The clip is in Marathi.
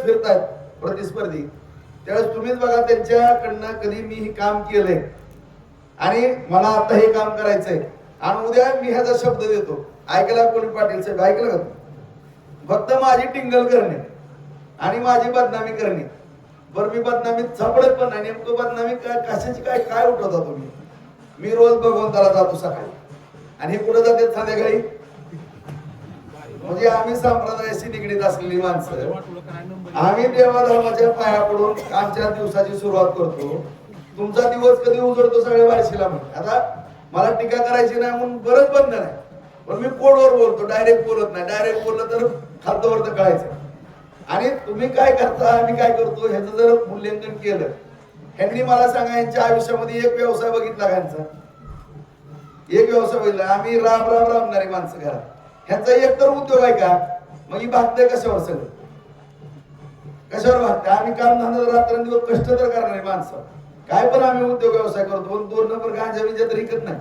ज्यावेळेस फिरतात प्रतिस्पर्धी त्यावेळेस तुम्हीच बघा त्यांच्याकडनं कधी मी हे काम केलंय आणि मला आता हे काम करायचंय आणि उद्या मी ह्याचा शब्द देतो, ऐकला कोणी पाटील साहेब, ऐकलं का? फक्त माझी टिंगल करणे आणि माझी बदनामी करणे. बरं मी बदनामीत सापडत पण नाही, नेमकं बदनामी काय कशाची काय उठवता तुम्ही? मी रोज भगवंताला जातो सकाळी आणि हे कुठं जाते संध्याकाळी. म्हणजे आम्ही संप्रदायाशी निगडीत असलेली माणसं, आम्ही देवा धर्माच्या पाया पडून आमच्या दिवसाची सुरुवात करतो. तुमचा दिवस कधी उजळतो सगळ्या बारशीला म्हणून. आता मला टीका करायची नाही म्हणून बरंच बंधन आहे, पण मी कोडवर बोलतो, डायरेक्ट बोलत नाही. डायरेक्ट बोललं तर खाद्यवर तर कळायचं. आणि तुम्ही काय करता आम्ही काय करतो ह्याचं जर मूल्यांकन केलं, ह्यांनी मला सांगा यांच्या आयुष्यामध्ये एक व्यवसाय बघितला का? ह्यांचा एक व्यवसाय बघितला? आम्ही राबणारी माणसं घरात, ह्यांचा एक तर उद्योग आहे का? मग ही भागतंय कशावर? सगळं कशावर भागतंय? आम्ही काम धंदा रात्रंदिवस कष्ट तर करणारी माणसं, काय पण आम्ही उद्योग व्यवसाय करतो, पण 2 नंबर गांजा विजा तर विकत नाही.